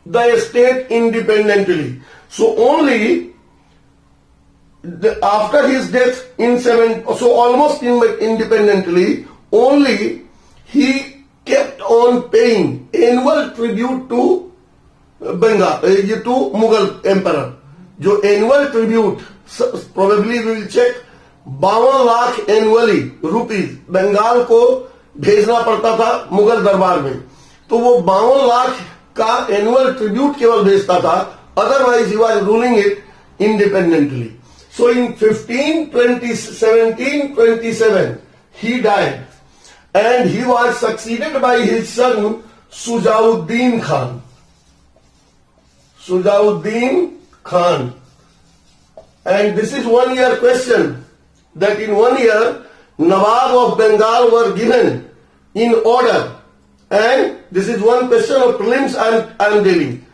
the state independently. So only after his death so almost independently, only he kept on paying annual tribute to Bengal, to Mughal emperor. जो annual tribute probably will check 52 lakh annually rupees Bengal को भेजना पड़ता था मुगल दरबार में, तो वो 52 लाख का एनुअल ट्रिब्यूट केवल भेजता था, otherwise he was ruling it independently. So in 1727 he died and he was succeeded by his son Sujauddin Khan. Sujauddin Khan. And this is 1 year question, that in 1 year Nawab of Bengal were given in order, and this is one question of prelims I am dealing.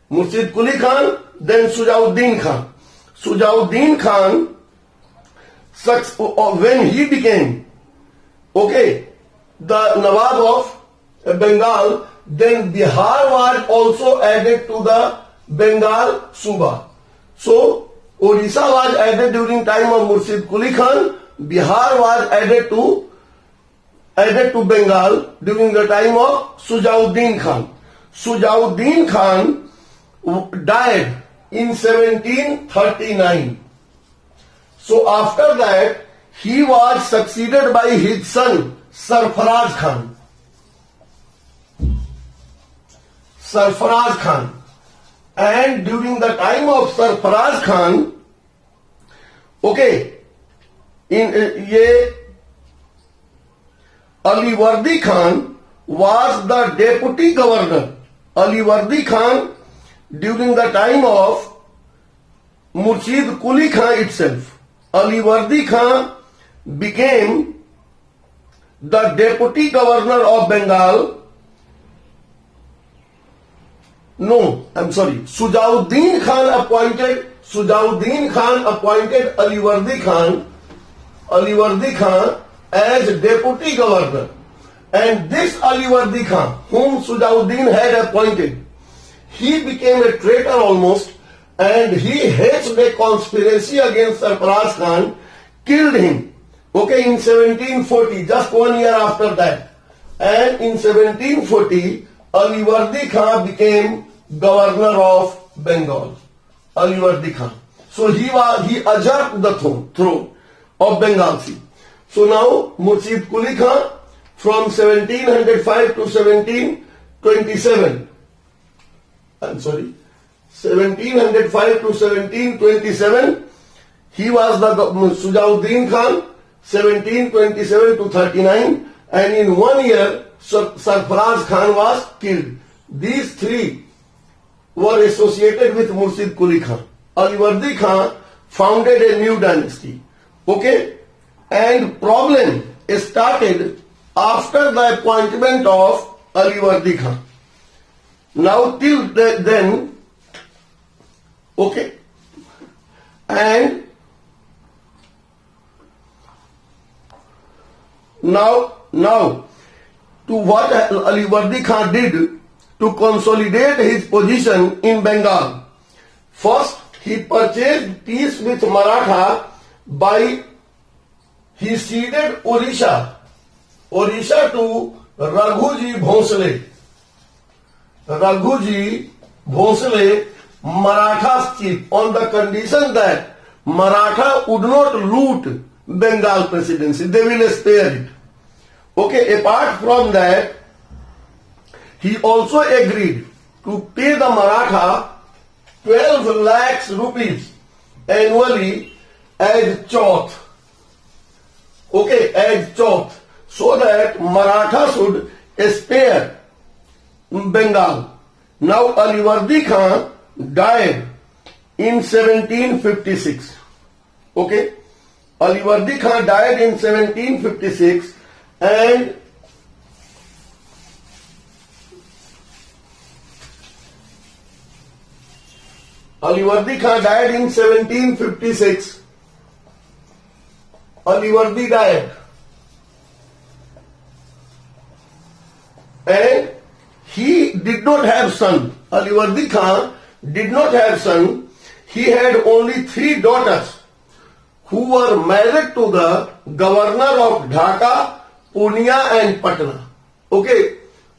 Murshid Quli Khan, then Sujauddin Khan. Sujauddin Khan, when he became the Nawab of Bengal, then Bihar was also added to the Bengal Suba. So Odisha was added during time of Murshid Quli Khan. Bihar was added to Bengal during the time of Sujauddin Khan. Sujauddin Khan died in 1739. So after that, he was succeeded by his son Sarfaraz Khan. Sarfaraz Khan. And during the time of Sarfaraz Khan, Aliwardi Khan was the deputy governor. Aliwardi Khan, during the time of Murshid Quli Khan itself, Aliwardi Khan became the deputy governor of Bengal. No, I'm sorry. Sujauddin Khan appointed Aliwardi Khan as deputy governor. And this Aliwardi Khan, whom Sujauddin had appointed, he became a traitor almost, and he hatched a conspiracy against Sarfaraz Khan, killed him. In 1740, just 1 year after that. And in 1740, Aliwardi Khan became governor of Bengal. Aliwardi Khan. So he usurped the throne of Bengal. So now Murshid Quli Khan from 1705 to 1727. I'm sorry. 1705 to 1727. He was the Sujauddin Khan. 1727 to 39. And in 1 year, Sarfaraz Khan was killed. These three were associated with Murshid Quli Khan. Aliwardi Khan founded a new dynasty. And problem started after the appointment of Aliwardi Khan. Now till then, and now to what Aliwardi Khan did to consolidate his position in Bengal. First, he purchased peace with Maratha by he ceded Odisha to Raghuji Bhonsle, Maratha's chief, on the condition that Maratha would not loot Bengal presidency. They will spare it. Apart from that, he also agreed to pay the Maratha 12 lakhs rupees annually as chauth. As chauth, so that Maratha should spare Bengal. Now Aliwardi Khan died in 1756. Aliwardi Khan died in 1756, and Aliwardi Khan died in 1756. Aliwardi died, and he did not have son. Aliwardi Khan did not have son. He had only 3 daughters who were married to the governor of Dhaka, Purnia and Patna. Okay,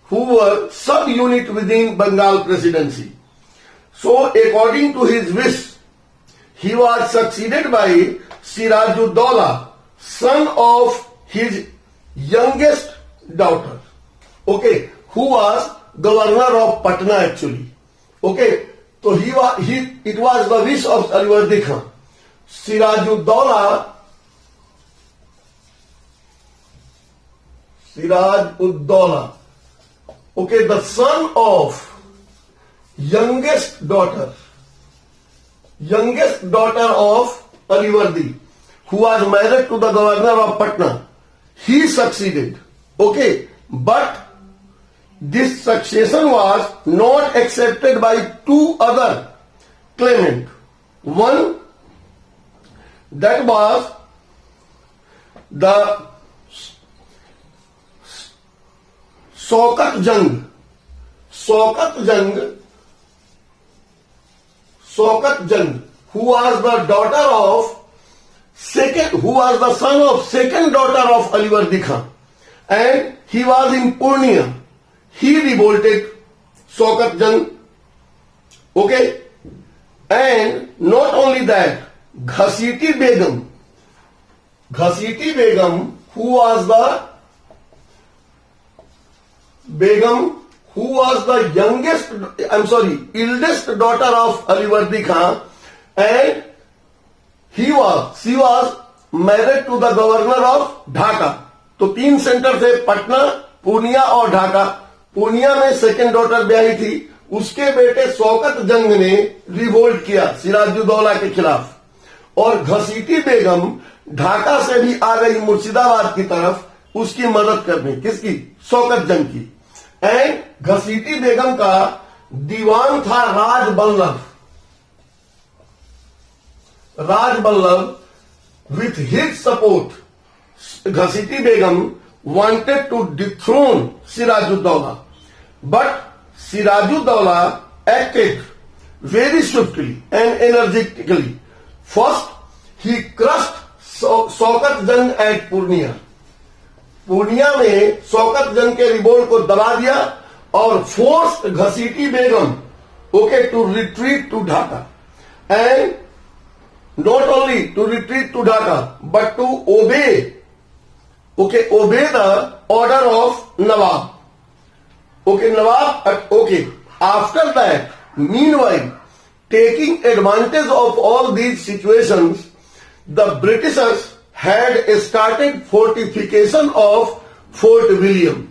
who were sub-unit within Bengal presidency. So according to his wish, he was succeeded by Sirajuddaulah, son of his youngest daughter. Okay, who was governor of Patna actually. Okay, so it was the wish of Aliwardi Khan. Sirajuddaulah, okay, the son of youngest daughter of Aliwardi, who was married to the governor of Patna, he succeeded. Okay, but this succession was not accepted by 2 other claimants. One, that was the Shaukat Jung, who was the son of second daughter of Aliwardi Khan, and he was in Purnia. He revolted, Shaukat Jung. Okay, and not only that, Ghasiti Begum, who was the eldest daughter of Aliwardi Khan, and she was married to the governor of Dhaka. तो 3 centre थे, पटना, पूर्णिया और ढाका. पूर्णिया में second daughter ब्याही थी. उसके बेटे शौकत जंग ने रिवोल्ट किया सिराजुद्दौला के खिलाफ, और घसीटी बेगम ढाका से भी आ गई मुर्शिदाबाद की तरफ उसकी मदद करने. किसकी? शौकत जंग की. एंड घसीटी बेगम का दीवान था Raj Ballabh. With his support Ghasiti Begum wanted to dethrone Sirajuddaulah, but Sirajuddaulah acted very swiftly and energetically. First, he crushed Shaukat Jung at Purnia. Purnia में शौकत जंग के रिवोल्ट को दबा दिया और forced Ghasiti Begum to retreat to Dhaka. And not only to retreat to Dhaka, but to obey the order of Nawab. After that, meanwhile, taking advantage of all these situations, the Britishers had started fortification of Fort William.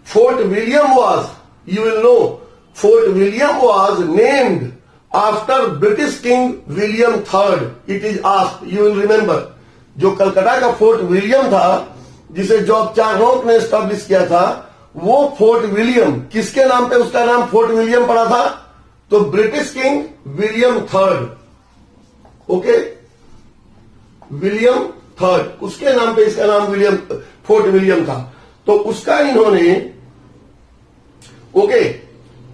Fort William was, you will know, Fort William was named after British King William III. It is asked, you will remember, जो कलकत्ता का fort William था, जिसे George Charnock ने establish किया था, वो fort William किसके नाम पे उसका नाम फोर्ट विलियम पड़ा था? तो British king William III. Okay, William III, उसके नाम पे इसका नाम फोर्ट विलियम था. तो उसका इन्होंने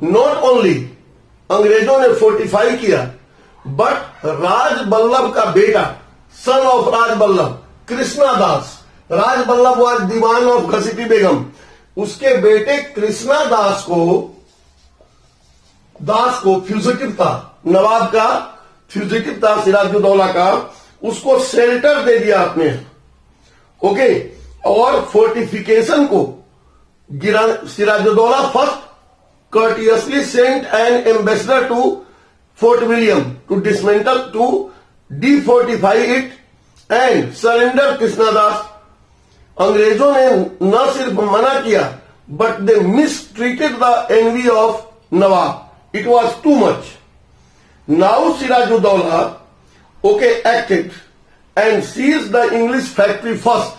नॉट ओनली अंग्रेजों ने फोर्टिफाई किया, बट राज बल्लभ का बेटा, son of Raj Ballabh, Krishna Das. Raj Ballabh was dewan of Ghaseti Begum. उसके बेटे कृष्णा दास को फ्यूजिटिव था, नवाब का फ्यूजिटिव था सिराजुद्दौला का, उसको शेल्टर दे दिया आपने. ओके, और फोर्टिफिकेशन को गिरा. Sirajuddaulah first courteously sent an ambassador to Fort William to dismantle, to defortify it and surrender Krishnadas. अंग्रेजों ने न सिर्फ मना किया, but they mistreated the envy of Nawab. It was too much. Now Sirajuddaulah acted and seized the English factory first.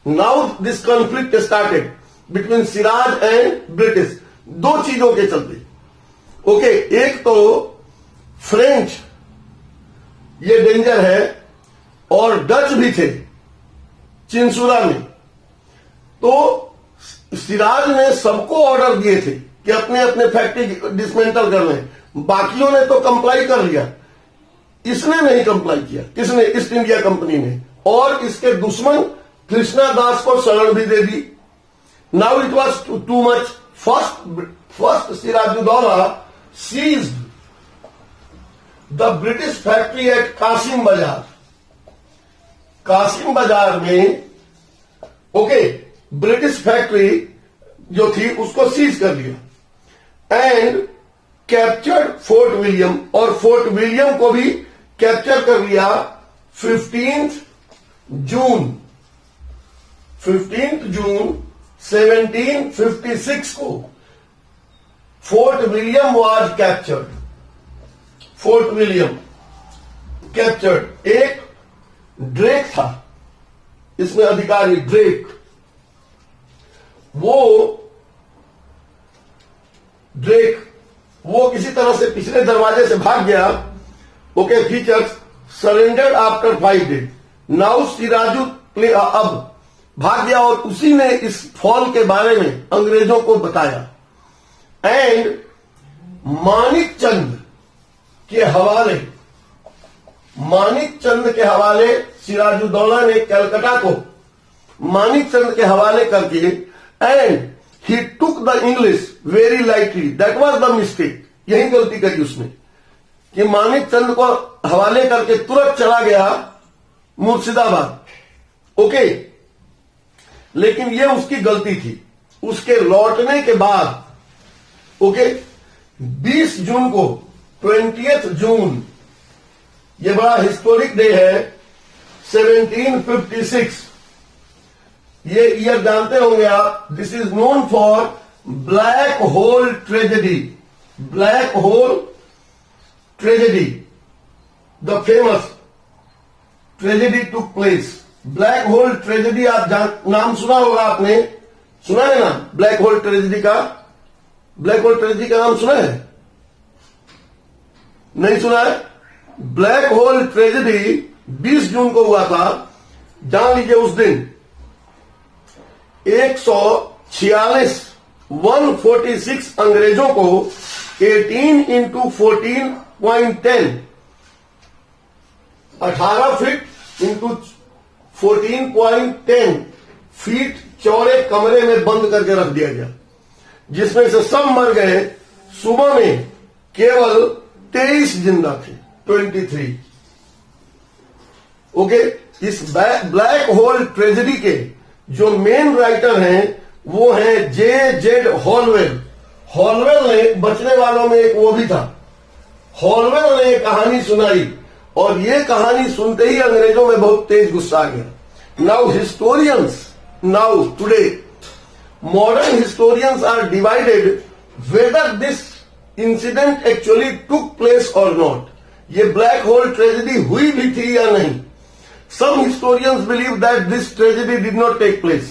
Now this conflict started between Siraj and British. 2 चीजों के चलते. एक तो फ्रेंच ये डेंजर है, और डच भी थे चिंसुरा में. तो सिराज ने सबको ऑर्डर दिए थे कि अपने अपने फैक्ट्री डिसमेंटल कर लें। बाकियों ने तो कंप्लाई कर लिया, इसने नहीं कंप्लाई किया। किसने? ईस्ट इंडिया कंपनी ने। और इसके दुश्मन कृष्णा दास को शरण भी दे दी। Now it was too much. First Sirajuddaula seized the British factory at Kasim Bazar. Kasim बाजार में ब्रिटिश फैक्ट्री जो थी उसको सीज कर लिया एंड कैप्चर्ड फोर्ट विलियम, और फोर्ट विलियम को भी कैप्चर कर लिया 15 जून 1756 को। Fort William was captured. Fort William captured. एक ड्रेक था इसमें अधिकारी, ड्रेक। वो किसी तरह से पिछले दरवाजे से भाग गया। Features surrendered after 5 days। Now Siraju अब भाग गया और उसी ने इस फॉल के बारे में अंग्रेजों को बताया। एंड मानिक चंद के हवाले सिराजुद्दौला ने कलकत्ता को मानिक चंद के हवाले करके, and he took the English very lightly. That was the mistake. यही गलती करी उसने कि मानिक चंद को हवाले करके तुरंत चला गया मुर्शिदाबाद। लेकिन ये उसकी गलती थी। उसके लौटने के बाद 20 जून को 20th जून, ये बड़ा हिस्टोरिक डे है, 1756। ये ईयर जानते होंगे आप। This is known for black hole tragedy. Black hole tragedy, the famous tragedy took place. Black hole tragedy आप नाम सुना होगा आपने, सुना है ना? ब्लैक होल ट्रेजेडी का नाम सुना है? नहीं सुना है? ब्लैक होल ट्रेजेडी 20 जून को हुआ था। जान लीजिए उस दिन 146 अंग्रेजों को 18 into 14.10 18 फीट इंटू 14.10 फीट चौड़े कमरे में बंद करके रख दिया गया, जिसमें से सब मर गए। सुबह में केवल 23 जिंदा थे, 23। इस ब्लैक होल ट्रेजेडी के जो मेन राइटर हैं वो हैं J.Z. हॉलवेल। हॉलवेल ने, बचने वालों में एक वो भी था, हॉलवेल ने कहानी सुनाई और ये कहानी सुनते ही अंग्रेजों में बहुत तेज गुस्सा आ गया। Now today modern historians are divided whether this incident actually took place or not। ये ब्लैक होल ट्रेजेडी हुई भी थी या नहीं। Some historians believe that this tragedy did not take place।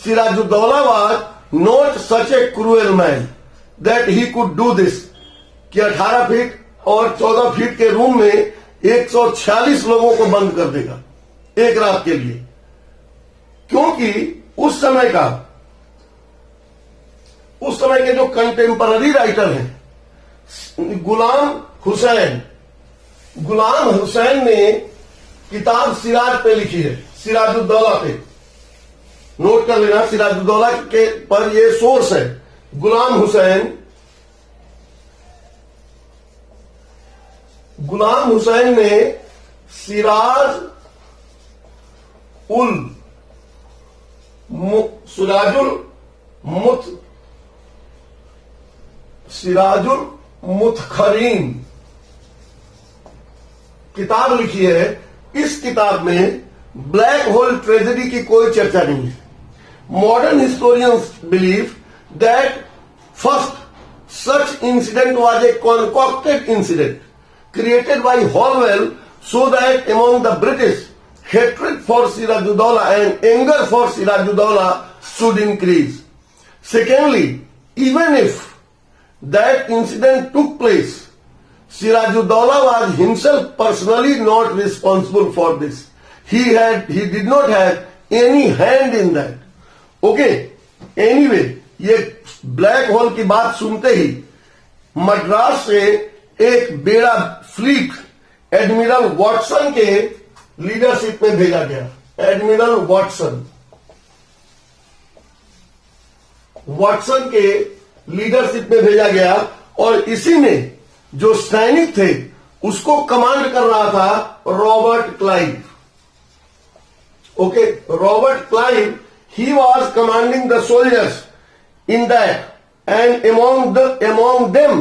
Sirajuddaulah was not such a cruel man that he could do this कि 18 feet और 14 feet के room में 146 लोगों को बंद कर देगा एक रात के लिए। क्योंकि उस समय के जो कंटेम्पररी राइटर हैं, गुलाम हुसैन ने किताब सिराज पे लिखी है, सिराजुद्दौला पे। नोट कर लेना, सिराजुद्दौला के पर ये सोर्स है। गुलाम हुसैन ने सिराजुल मुतखरीन किताब लिखी है। इस किताब में ब्लैक होल ट्रेजेडी की कोई चर्चा नहीं है। Modern historians believe that first such incident was a concocted incident created by Holwell so that among the British hatred for Sirajuddaulah and anger for Sirajuddaulah should increase। Secondly, even if that incident took place, Sirajuddaulah was himself personally not responsible for this। He did not have any hand in that। Anyway, ये black hole की बात सुनते ही मद्रास से एक बेड़ा fleet admiral Watson के leadership में भेजा गया। एडमिरल वॉटसन के लीडरशिप में भेजा गया और इसी में जो सैनिक थे उसको कमांड कर रहा था Robert Clive. Okay, Robert Clive, he was commanding the soldiers in that, and among them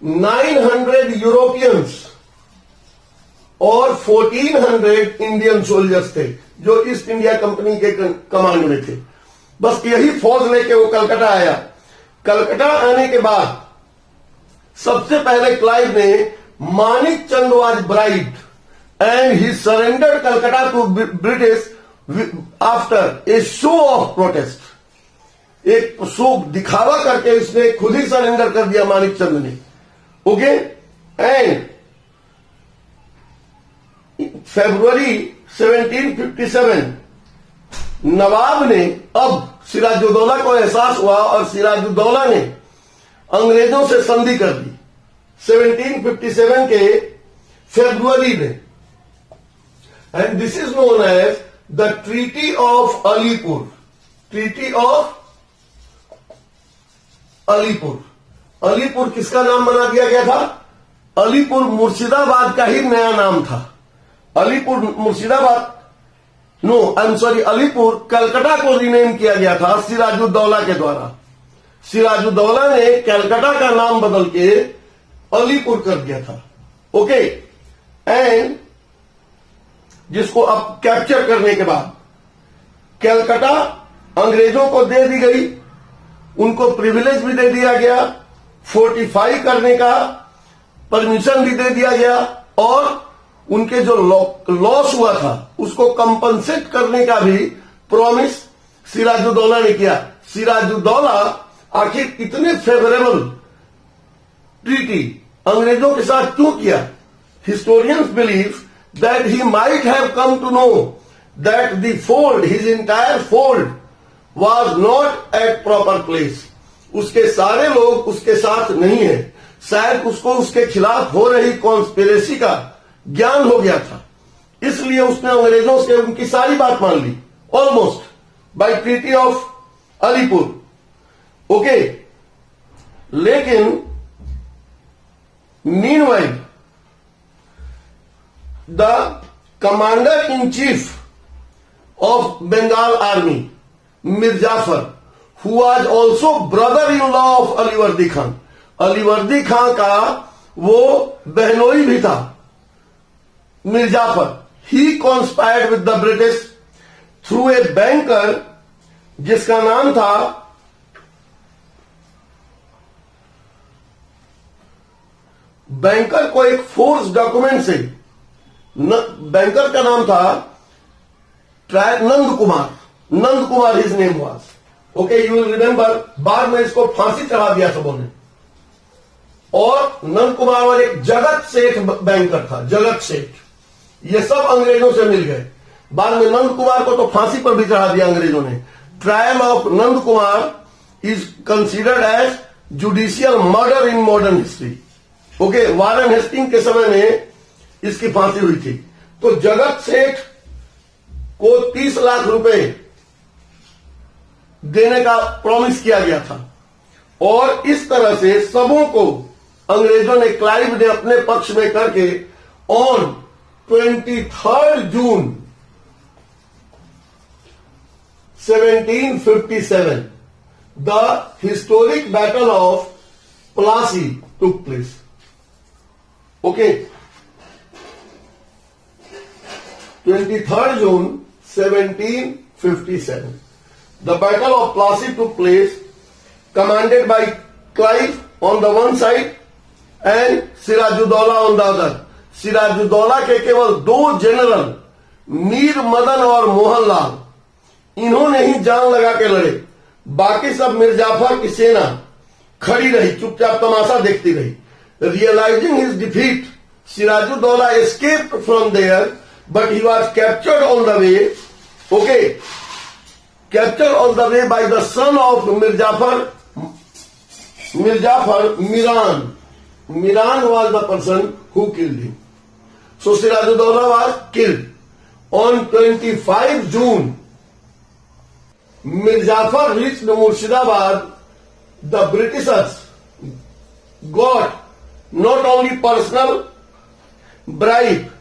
900 Europeans और 1400 इंडियन सोल्जर्स थे जो ईस्ट इंडिया कंपनी के कमांड में थे। बस यही फौज लेके वो कलकत्ता आया। कलकत्ता आने के बाद सबसे पहले क्लाइव ने Manik Chand was bribed and he surrendered Calcutta to British after a show of protest. एक शो दिखावा करके इसने खुद ही सरेंडर कर दिया मानिक चंद ने। ओके, एंड फरवरी 1757 नवाब ने, अब सिराजुद्दौला को एहसास हुआ और सिराजुद्दौला ने अंग्रेजों से संधि कर दी 1757 के फरवरी में, and this is known as the treaty of Alipur. Treaty of Alipur. Alipur किसका नाम बना दिया गया था? अलीपुर मुर्शिदाबाद का ही नया नाम था। Alipur Murshidabad, no I am sorry, Alipur Calcutta को रीनेम किया गया था सिराजुद्दौला के द्वारा। सिराजुद्दौला ने कलकत्ता का नाम बदल के अलीपुर कर दिया था। ओके, एंड जिसको अब कैप्चर करने के बाद कलकत्ता अंग्रेजों को दे दी गई, उनको प्रिविलेज भी दे दिया गया, फोर्टिफाई करने का परमिशन भी दे दिया गया और उनके जो लॉस हुआ था उसको कंपनसेट करने का भी प्रॉमिस सिराजुद्दौला ने किया। सिराजुद्दौला आखिर इतने फेवरेबल ट्रीटी अंग्रेजों के साथ क्यों किया? Historians believe that he might have come to know that the fold, his entire fold was not at proper place. उसके सारे लोग उसके साथ नहीं है, शायद उसको उसके खिलाफ हो रही कॉन्स्पिरेसी का ज्ञान हो गया था, इसलिए उसने अंग्रेजों से उनकी सारी बात मान ली almost by treaty of Alipur. Okay, लेकिन meanwhile the commander in chief of Bengal army Mir Jafar, who was also brother in law of Alivardi Khan, Alivardi Khan का वो बहनोई भी था Mir Jafar, he conspired with the British through a banker जिसका नाम था बैंकर को एक फोर्स डॉक्यूमेंट से, बैंकर का नाम था Nand Kumar his name was. Okay, you will remember, बाद में इसको फांसी चढ़ा दिया सबों ने। और नंद कुमार और एक जगत सेठ बैंकर था, जगत सेठ, ये सब अंग्रेजों से मिल गए। बाद में नंद कुमार को तो फांसी पर भी चढ़ा दिया अंग्रेजों ने। Trial of Nand Kumar is considered as judicial murder in modern history. Okay, Warren Hasting के समय में इसकी फांसी हुई थी। तो जगत सेठ को 30 लाख रुपए देने का प्रॉमिस किया गया था और इस तरह से सबों को अंग्रेजों ने, क्लाइव ने अपने पक्ष में करके on 23 June 1757 the historic battle of Plassey took place. Okay, 23 June 1757 the battle of Plassey took place, commanded by Clive on the one side and Sirajuddaulah on the other। Sirajuddaulah के केवल 2 जनरल मीर मदन और मोहनलाल, इन्होंने ही जान लगा के लड़े, बाकी सब मिर्जाफर की सेना खड़ी रही, चुपचाप तमाशा देखती रही। Realising his defeat, Sirajuddaulah escaped from there but he was captured on the way, okay, captured on the way by the son of Mirzafar Mirzafar Miran was the person who killed him. So Sirajuddaula was killed. On 25 June, Mirzafar reached Murshidabad. The Britishers got not only personal bribe,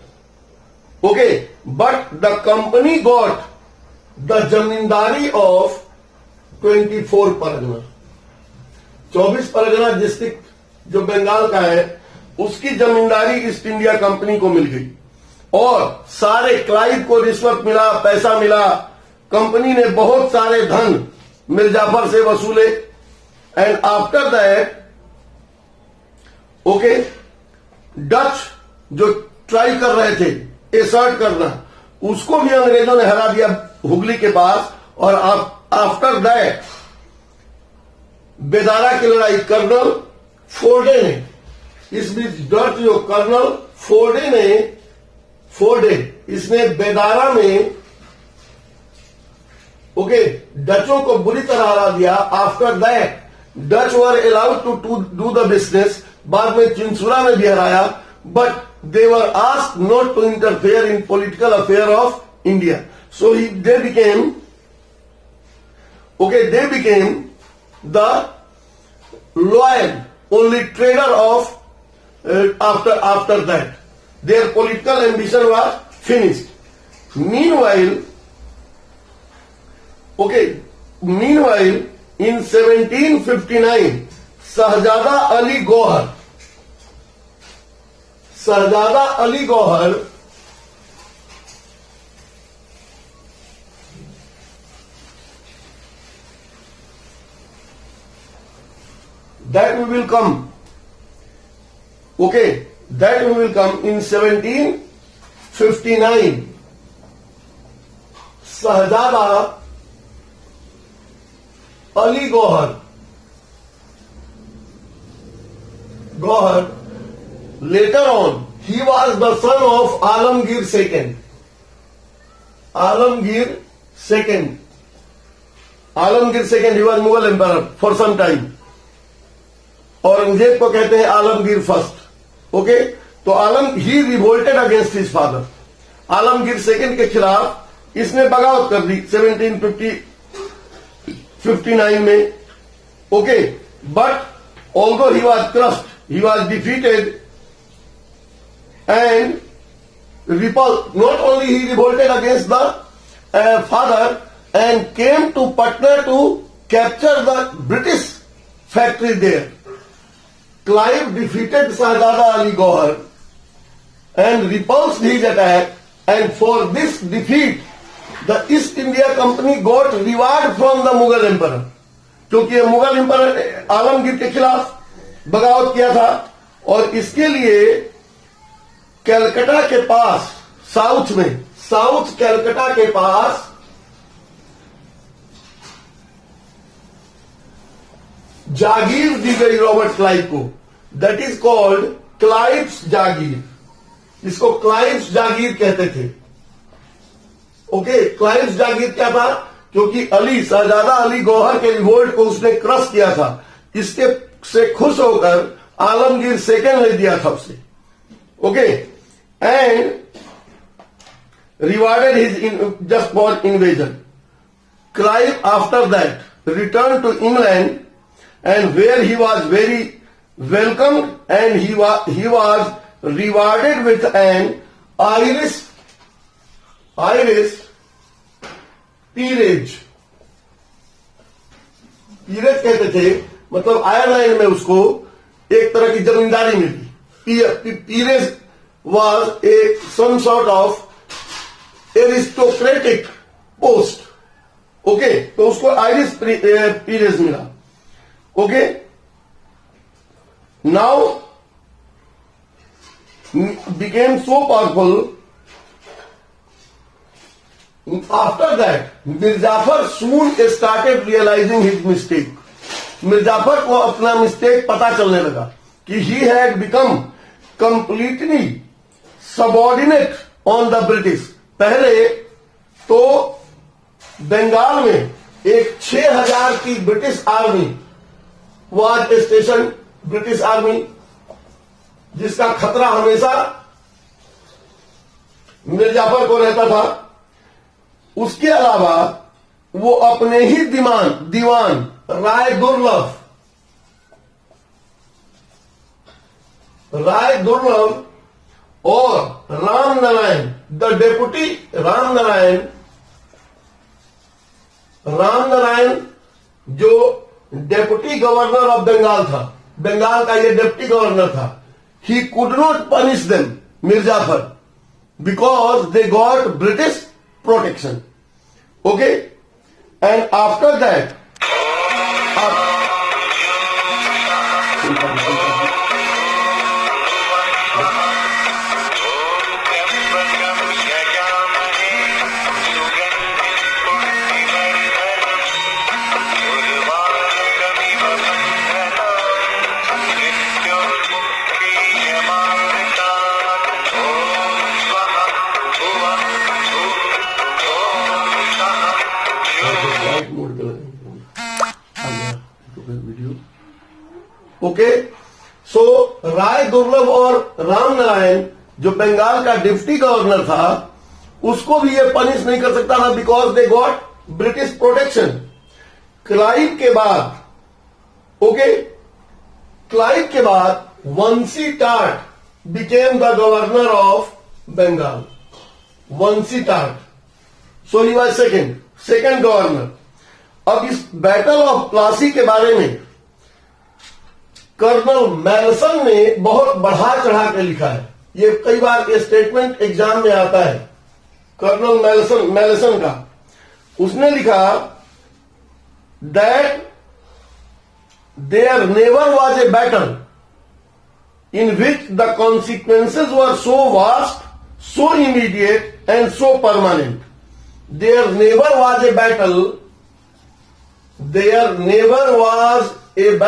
okay, but the company got the zamindari of 24 Pargana. 24 Pargana district जो बंगाल का है उसकी जमींदारी east India company को मिल गई और सारे Clive को रिश्वत मिला, पैसा मिला. कंपनी ने बहुत सारे धन मिर्जाफर से वसूले. And after that okay Dutch जो ट्राई कर रहे थे एसर्ट करना, उसको भी अंग्रेजों ने हरा दिया हुगली के पास. और आफ्टर दैट बेदारा की लड़ाई कर्नल फोर्डे ने, इस बीच डच जो कर्नल फोर्डे इसने बेदारा में ओके डचों को बुरी तरह हरा दिया. After that Dutch were allowed to do the business. बाद में चिंसुरा में भी हराया, but they were asked not to interfere in political affair of India. So they became the loyal only trader of after that. Their political ambition was finished. Meanwhile, in 1759, Shahzada Ali Gauhar that we will come in 1759. Shahzada Ali Gauhar later on he was the son of Alamgir II. Alamgir II, he was Mughal emperor for some time. Aurangzeb को कहते हैं Alamgir first. Okay, तो he revolted against his father. Alamgir second के खिलाफ इसने बगावत कर दी 1759 में. Okay, but although he was crushed, he was defeated and repelled. Not only he revolted against the father and came to Patna to capture the British factory there. Clive defeated Shahzada Ali Gauhar and repulsed his attack, and for this defeat the East India Company got reward from the Mughal Emperor. क्योंकि Mughal emperor Alamgir के खिलाफ बगावत किया था और इसके लिए कलकत्ता के पास साउथ कलकत्ता के पास जागीर दी गई रॉबर्ट क्लाइव को. दैट इज कॉल्ड क्लाइव्स जागीर. इसको क्लाइव्स जागीर कहते थे. ओके, क्लाइव्स जागीर क्या था? क्योंकि शहजादा अली गौहर के रिवोल्ट को उसने क्रश किया था. इसके से खुश होकर आलमगीर सेकंड ले दिया था उसे. Okay, and rewarded his just for invasion. Clive after that return to England and where he was very welcomed and he was rewarded with an Irish peerage. Peerage कहते थे, मतलब आयरलैंड में उसको एक तरह की जमींदारी मिली. Peerage was some sort of aristocratic post. Okay, तो उसको आयरिश पीरेज मिला. Okay, now became so powerful. After that, Mirzafar soon started realizing his mistake. Mir Jafar को अपना मिस्टेक पता चलने लगा कि he had become completely subordinate on the British. पहले तो बंगाल में एक 6000 की British army was stationed British Army, जिसका खतरा हमेशा मिर्जाफर को रहता था। उसके अलावा वो अपने ही दीवान राय दुर्लभ और राम नारायण, द डेप्यूटी राम नारायण जो डेप्यूटी गवर्नर ऑफ बंगाल था, बंगाल का ये डेप्यूटी गवर्नर था, he could not punish them Mir Jafar because they got British protection. Okay, and after that okay, so Rai Durlabh और राम नारायण जो बंगाल का डिप्टी गवर्नर था, उसको भी ये पनिश नहीं कर सकता था because they got British protection. Clive के बाद, ओके, क्लाइव के बाद Vansittart became the governor of Bengal. Vansittart, so he was second governor. अब इस बैटल ऑफ प्लासी के बारे में कर्नल मैलसन ने बहुत बढ़ा चढ़ा के लिखा है। ये कई बार ये स्टेटमेंट एग्जाम में आता है, कर्नल मैलसन का। उसने लिखा that there never was a battle in which the consequences were so vast, so immediate and so permanent. There never was a battle, there never was a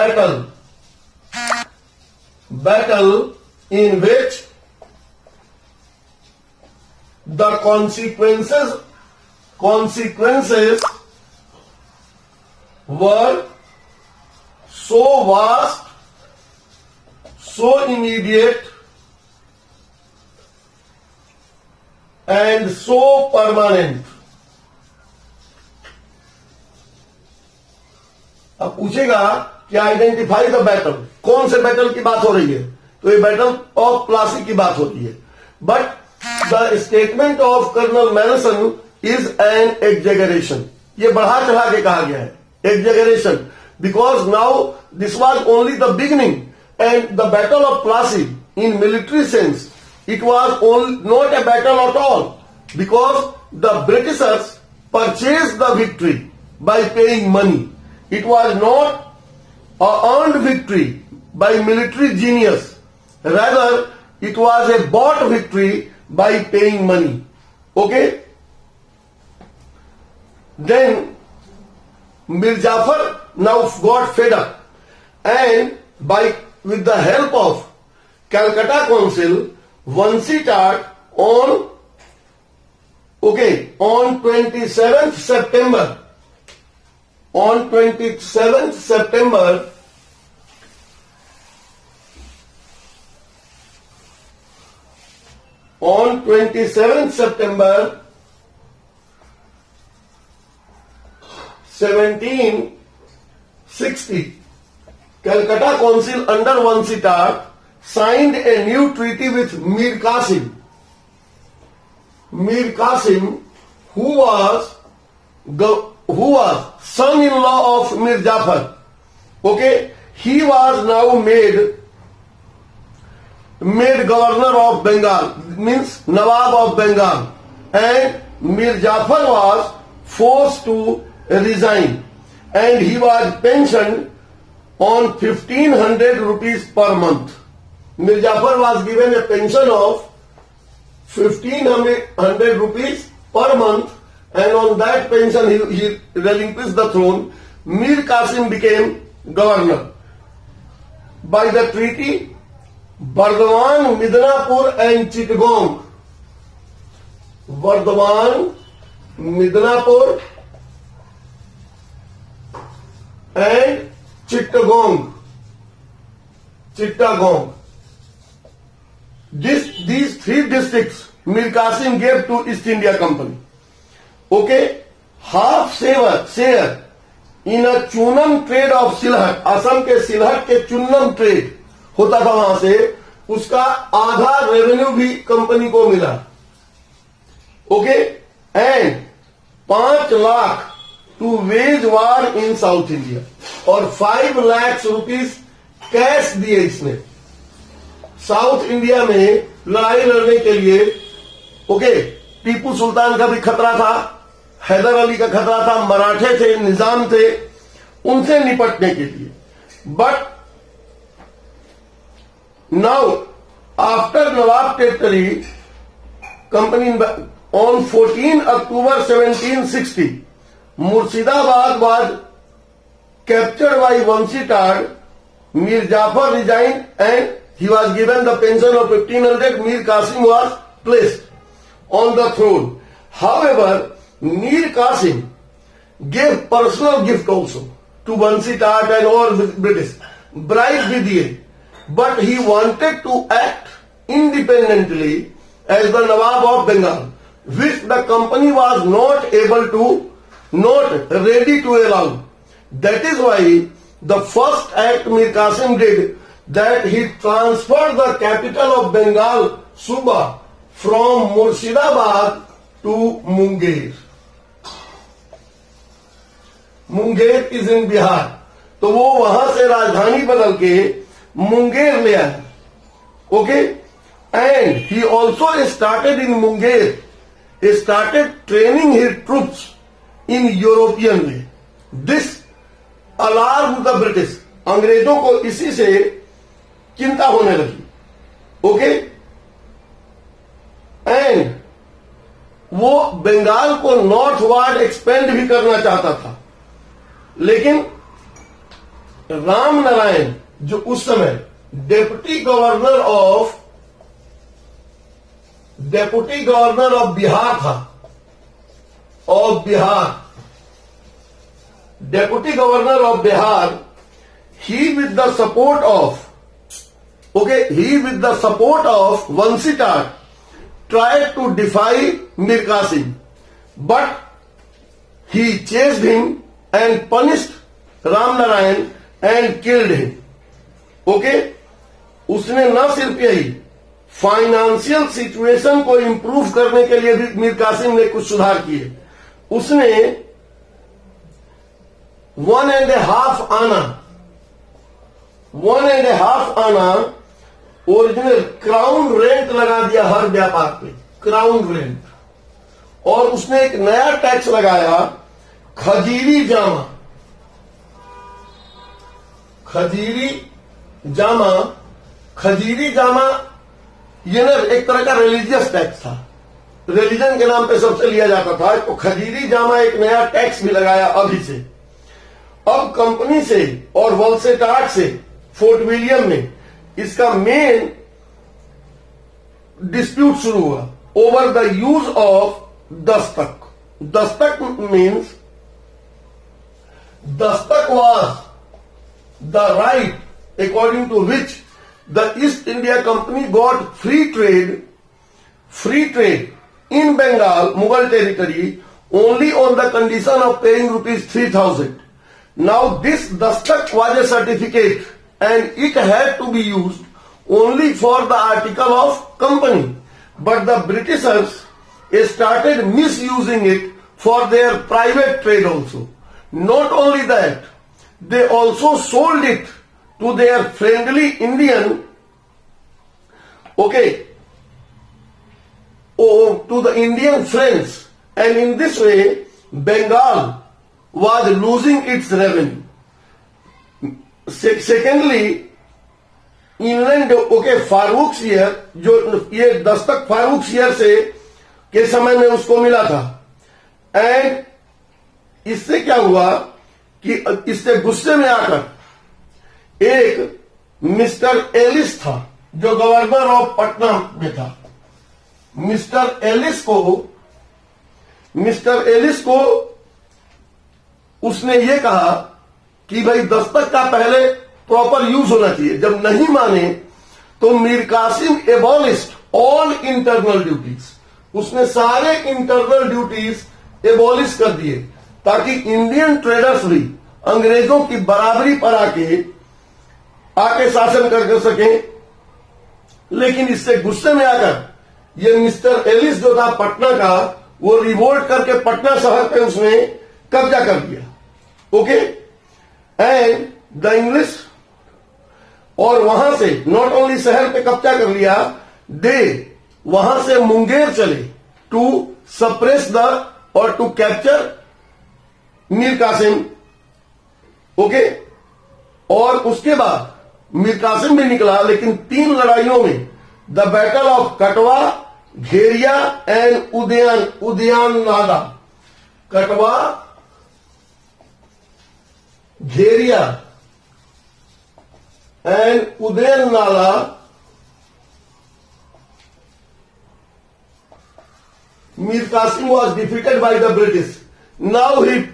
battle in which the consequences were so vast, so immediate and so permanent। अब पूछेगा कि identify the battle, कौन से battle की बात हो रही है? तो ये बैटल ऑफ प्लासी की बात होती है। But the statement of colonel Malleson is an exaggeration. ये बढ़ा चढ़ा के कहा गया है, exaggeration, because now this was only the beginning and the battle of Plassey in military sense it was not a battle at all because the Britishers purchase the victory by paying money. It was not a earned victory by military genius, rather it was a bought victory by paying money। Okay, then Mirzafar now got fed up and with the help of Calcutta Council, Vansi Tat on 27th September, on 27th September 1760, Calcutta Council under Vansi Tat signed a new treaty with Mir Qasim, who was son-in-law of Mirzafar। Okay, he was now made governor of Bengal, means Nawab of Bengal, and Mirzafar was forced to resign and he was pensioned on 1500 rupees per month। Mirzafar was given a pension of 1500 rupees per month, and on that pension he relinquished the throne. Mir Qasim became governor. By the treaty, Bardhaman, Midnapur and Chittagong, Bardhaman, Midnapur and Chittagong. These three districts Mir Qasim gave to East India Company. Okay, half share in a chunam trade of Silhat. Assam के सिलहट के चुन्नम trade होता था वहां से, उसका आधा revenue भी company को मिला. Okay, and 5 lakh to wage war in South India, और 5 लाख रुपीस कैश दिए इसने साउथ इंडिया में लड़ाई लड़ने के लिए. ओके, टीपू सुल्तान का भी खतरा था, हैदर अली का खतरा था, मराठे थे, निजाम थे, उनसे निपटने के लिए. But now after Nawab territory company on 14 October 1760 Murshidabad was captured by Vansi Tard. Mir Jafar resigned and he was given the pension of 1500. Mir Qasim was placed on the throne. However, Mir Qasim gave personal gift also to Vansi Tard and all British. Bribe भी दिए, but he wanted to act independently as the Nawab of Bengal, which the company was not ready to allow. That is why the first act Mir Qasim did, that he transferred the capital of Bengal, Suba, from Murshidabad to Munger. Munger is in Bihar. तो वो वहां से राजधानी बदल के मुंगेर ले आया. Okay, and he also started in Munger, started training his troops in European way. This alarm the British. अंग्रेजों को इसी से चिंता होने लगी. ओके, एंड वो बंगाल को नॉर्थ वार्ड एक्सपेंड भी करना चाहता था, लेकिन राम नारायण जो उस समय डेप्यूटी गवर्नर ऑफ बिहार था, deputy governor of Bihar, he with the support of Vansi Tard tried to defy Mir Qasim, but he chased him and punished Ram Narayan and killed him. Okay, उसने न सिर्फ यही, फाइनेंशियल सिचुएशन को improve करने के लिए भी मीर कासिम ने कुछ सुधार किए. उसने 1.5 आना ओरिजिनल क्राउन रेंट लगा दिया हर व्यापार पे, क्राउन रेंट. और उसने एक नया टैक्स लगाया, खजीरी जामा ये ना एक तरह का रिलीजियस टैक्स था, रिलीजन के नाम पे सबसे लिया जाता था. तो खजीरी जामा एक नया टैक्स भी लगाया अभी से. अब कंपनी से और वॉलसेटार्ट से फोर्ट विलियम में इसका मेन डिस्प्यूट शुरू हुआ over the use of Dastak. Dastak means, Dastak was the right according to which the East India Company got free trade in Bengal, Mughal territory, only on the condition of paying rupees 3,000. Now this Dastak was a certificate and it had to be used only for the article of company. But the Britishers started misusing it for their private trade also. Not only that, they also sold it to their friendly Indian, to the Indian friends, and in this way, Bengal was losing its revenue. Secondly, inland, Farooq share, जो ये Dastak Farooq share से के समय में उसको मिला था. And इससे क्या हुआ कि इससे गुस्से में आकर एक मिस्टर एलिस था जो गवर्नर ऑफ पटना में था. मिस्टर एलिस को उसने ये कहा कि भाई दस्तक का पहले प्रॉपर यूज होना चाहिए। जब नहीं माने तो Mir Qasim abolished all internal duties, उसने सारे इंटरनल ड्यूटीज एबॉलिश कर दिए ताकि इंडियन ट्रेडर्स भी अंग्रेजों की बराबरी पर आके शासन कर सके। लेकिन इससे गुस्से में आकर ये मिस्टर एलिस जो था पटना का, वो रिवोल्ट करके पटना शहर पे उसने कब्जा कर लिया। ओके, एंड द इंग्लिश, और वहां से नॉट ओनली शहर पे कब्जा कर लिया, दे वहां से मुंगेर चले टू सप्रेस द और to capture Mir Qasim. Okay, और उसके बाद मीर कासिम भी निकला, लेकिन 3 लड़ाइयों में द बैटल ऑफ कटवा, घेरिया एंड उदयन नाला, कटवा, घेरिया एंड उदयन नाला, Mir Qasim was defeated by the British. Now he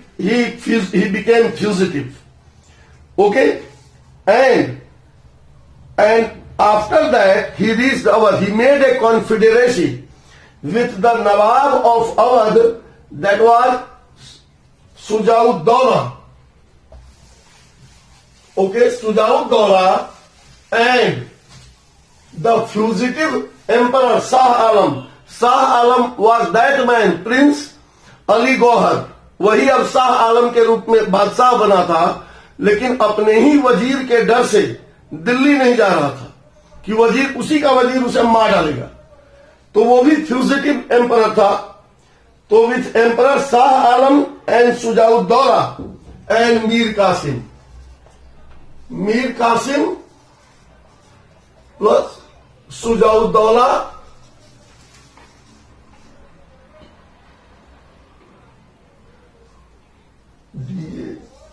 became fugitive. Okay, and after that he reached Awadh. He made a confederacy with the Nawab of Awadh, that was Sujauddaulah. Okay, Sujauddaulah, and the fugitive emperor Shah Alam. Shah Alam was that man, prince Ali Gauhar, वही अब शाह आलम के रूप में बादशाह बना था, लेकिन अपने ही वजीर के डर से दिल्ली नहीं जा रहा था कि वजीर, उसी का वजीर उसे मार डालेगा। तो वो भी फ्यूजिटिव एम्परर था। तो with emperor Shah Alam and Shujauddaula and Mir Qasim, Mir Qasim plus Shujauddaula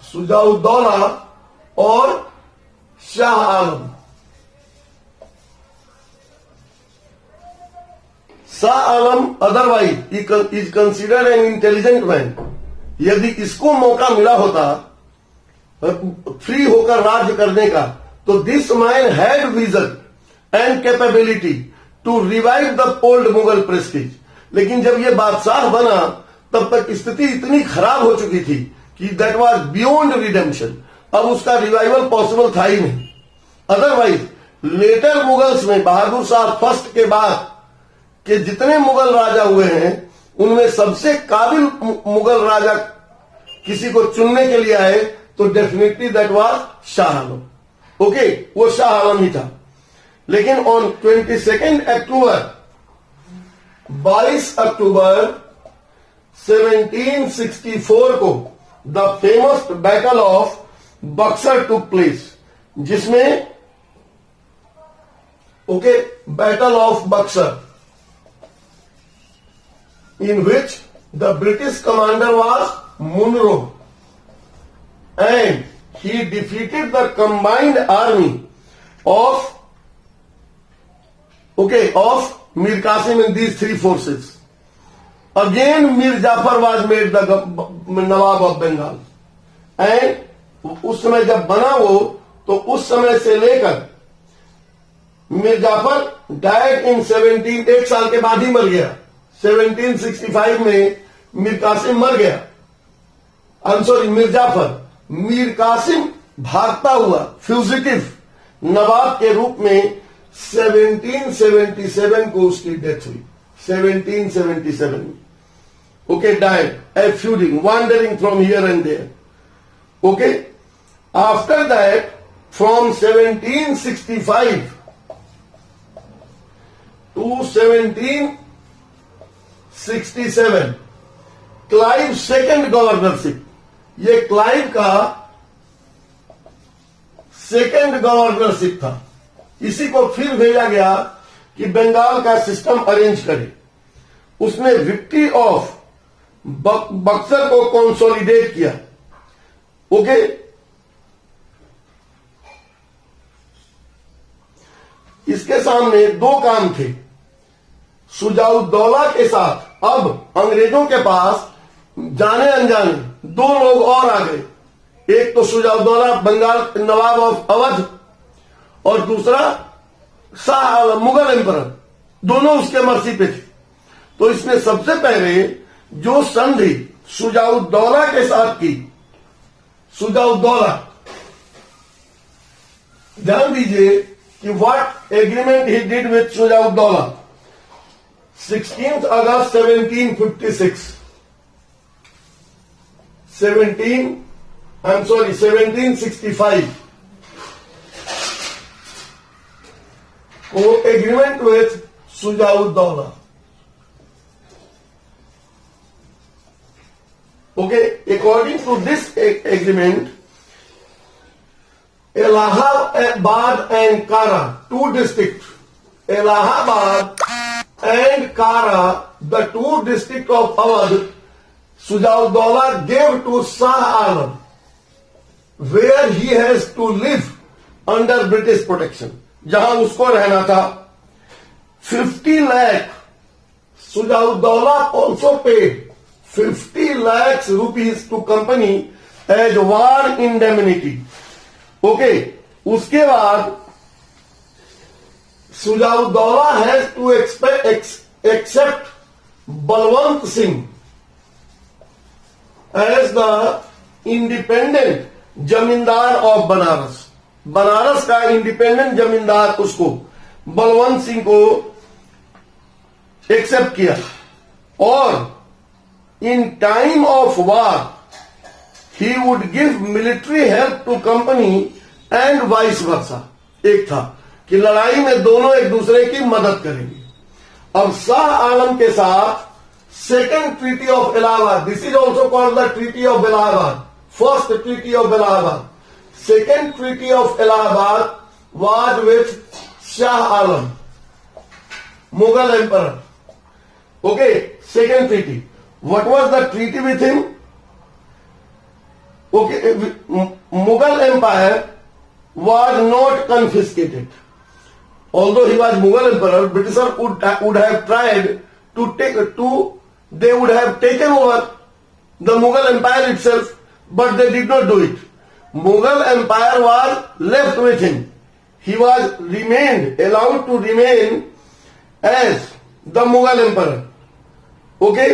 Shujauddaula और Shah Alam. Shah Alam otherwise is considered an intelligent man. यदि इसको मौका मिला होता फ्री होकर राज्य करने का, तो this man had vision and capability to revive the old Mughal prestige. लेकिन जब ये बादशाह बना तब तक स्थिति इतनी खराब हो चुकी थी कि दैट वाज बियॉन्ड रिडेम्पशन। अब उसका रिवाइवल पॉसिबल था ही नहीं। अदरवाइज लेटर मुगल्स में बहादुर शाह फर्स्ट के बाद के जितने मुगल राजा हुए हैं, उनमें सबसे काबिल मुगल राजा किसी को चुनने के लिए आए तो definitely that was Shah Alam. Okay, वो शाह आलम ही था। लेकिन ऑन 22 अक्टूबर 22 अक्टूबर 1764 को the famous battle of Buxar took place, जिसमें okay battle of Buxar, in which the British commander was Munro, and he defeated the combined army of Mir Qasim in these 3 forces. Again Mir Jafar was made the Nawab of Bengal, and उस समय जब बना वो, तो उस समय से लेकर मीर जाफर डाइड इन 17, 1 साल के बाद ही मर गया। 1765 में मीर कासिम मर गया। मीर जाफर, मीर कासिम भागता हुआ फ्यूजिटिव नवाब के रूप में 1777 को उसकी डेथ हुई। 1777 में okay, died a feuding, wandering from here and there. Okay, after that from 1765 to 1767 Clive second governorship, ये क्लाइव का सेकंड गवर्नरशिप था। इसी को फिर भेजा गया कि बंगाल का सिस्टम अरेंज करे। उसने विक्ट्री ऑफ बक्सर को कंसोलिडेट किया। ओके, इसके सामने 2 काम थे। सुजाउद्दौला के साथ अब अंग्रेजों के पास जाने अनजाने 2 लोग और आ गए। एक तो सुजाउद्दौला बंगाल नवाब ऑफ अवध और दूसरा शाह आलम मुगल एम्परर, दोनों उसके मर्जी पे थे। तो इसने सबसे पहले जो संधि सुजाउद्दौला के साथ की, सुजाउद्दौला, ध्यान दीजिए कि what agreement he did with Shuja-ud-Daula, 16 अगस्त 1756, 1765 को agreement with Shuja-ud-Daula. Okay, according to this agreement, Allahabad and Kara, two districts, Allahabad and Kara, the two districts of Awadh, Sujaudullah gave to Shah Alam, where he has to live under British protection. जहां उसको रहना था, 50 lakh, Sujaudullah also paid 50 lakhs rupees to company as war indemnity. Okay, उसके बाद Shujauddaulah has to accept Balwant Singh as the independent zamindar of Banaras. Banaras का independent जमींदार उसको बलवंत सिंह को एक्सेप्ट किया, और in time of war he would give military help to company and vice versa। एक था कि लड़ाई में दोनों एक दूसरे की मदद करेंगे। अब शाह आलम के साथ second treaty of Allahabad, this is also called the treaty of Allahabad, first treaty of Allahabad, second treaty of Allahabad was with Shah Alam Mughal emperor. Okay, second treaty, what was the treaty with him? Okay, Mughal empire was not confiscated. Although he was Mughal emperor, Britishers would have tried to they would have taken over the Mughal empire itself, but they did not do it. Mughal empire was left with him. He was allowed to remain as the Mughal emperor. Okay?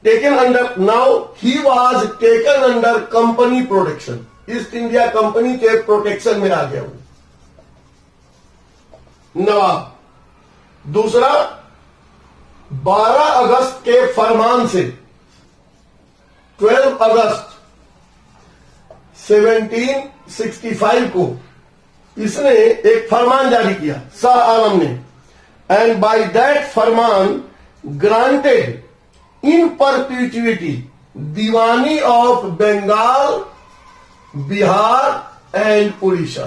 Now he was taken under company protection, east India company के protection में आ गया वो नवाब। दूसरा, 12 अगस्त के फरमान से 12 अगस्त 1765 को इसने एक फरमान जारी किया शाह आलम ने, and by that farman granted in perpetuity Diwani of Bengal, Bihar and Orissa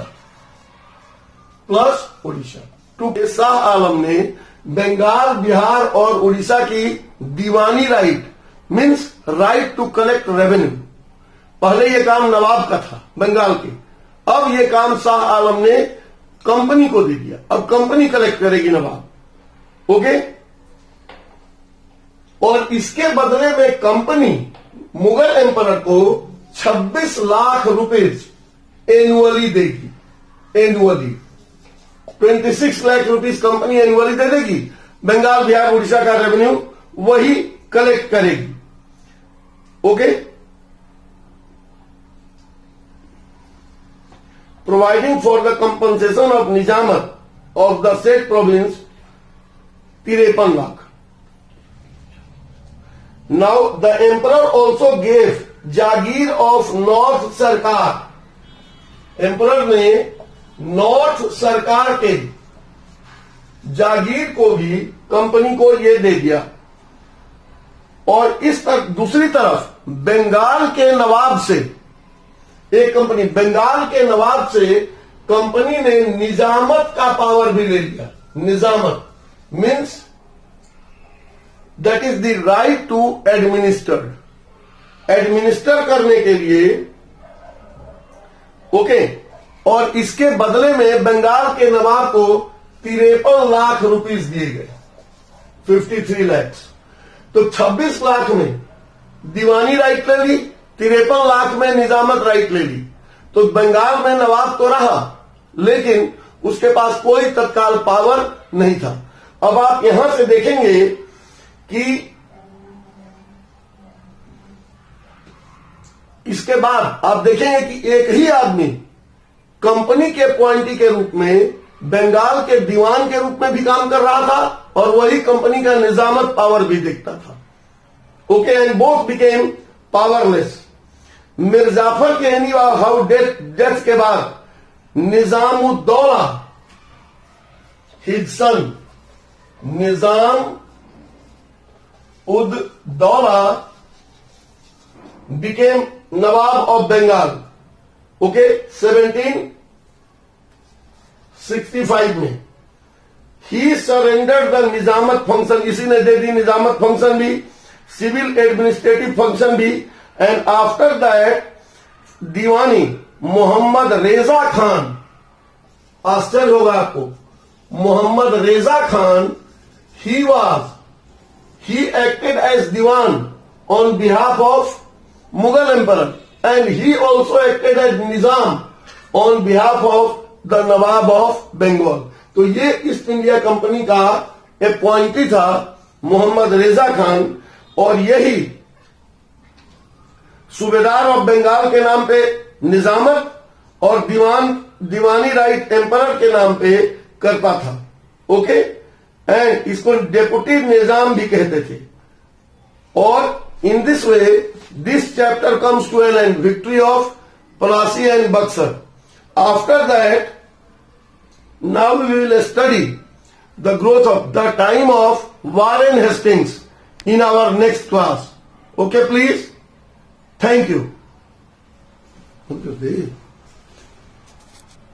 plus Orissa too. Shah Alam ने बंगाल, बिहार और उड़ीसा की Diwani right means right to collect revenue, पहले यह काम नवाब का था बंगाल के, अब यह काम शाह आलम ने कंपनी को दे दिया। अब कंपनी कलेक्ट करेगी नवाब। ओके, और इसके बदले में कंपनी मुगल एम्परर को 26 लाख रुपीज एनुअली देगी। Annually 26 lakh rupees company annually दे देगी, बंगाल, बिहार, उड़ीसा का रेवेन्यू वही कलेक्ट करेगी। Okay, providing for the compensation of Nizamat of the said province 53 lakh. Now the emperor also gave jagir of north Sarkar. Emperor ने नॉर्थ सरकार के जागीर को भी कंपनी को यह दे दिया, और इस तरफ दूसरी तरफ बंगाल के नवाब से एक कंपनी, बंगाल के नवाब से कंपनी ने निजामत का पावर भी ले लिया। Nizamat means that is the right to administer, administer करने के लिए। ओके, और इसके बदले में बंगाल के नवाब को 53 लाख रुपीस दिए गए, 53 लाख। तो 26 लाख में दीवानी राइट ले ली, 53 लाख में निजामत राइट ले ली। तो बंगाल में नवाब तो रहा, लेकिन उसके पास कोई तत्काल पावर नहीं था। अब आप यहां से देखेंगे कि इसके बाद आप देखेंगे कि एक ही आदमी कंपनी के अपॉइंटी के रूप में बंगाल के दीवान के रूप में भी काम कर रहा था और वही कंपनी का निजामत पावर भी देखता था। Okay, and both became powerless. Mir Jafar के एनी हाउ डेथ के बाद Nizamuddaula, his son Nizamuddaula became Nawab of Bengal. Okay, 1765 में he surrender the Nizamat function, इसी ने दे दी निजामत फंक्शन भी, सिविल एडमिनिस्ट्रेटिव फंक्शन भी। And after that Diwani Mohammad Reza Khan, आश्चर्य होगा आपको, Mohammad Reza Khan, he acted as diwan on behalf of Mughal emperor, and he also acted as nizam on behalf of the Nawab of Bengal. तो ये ईस्ट इंडिया कंपनी का appointee था मोहम्मद रेजा खान, और यही सूबेदार ऑफ बंगाल के नाम पे निजामत और दीवानी राइट एम्परर के नाम पे करता था। ओके, एंड इसको डेपुटी निजाम भी कहते थे। और in this way this chapter comes to an end, victory of Plassey and Buxar. After that, now we will study the growth of the time of Warren Hastings in our next class. Okay, please. Thank you.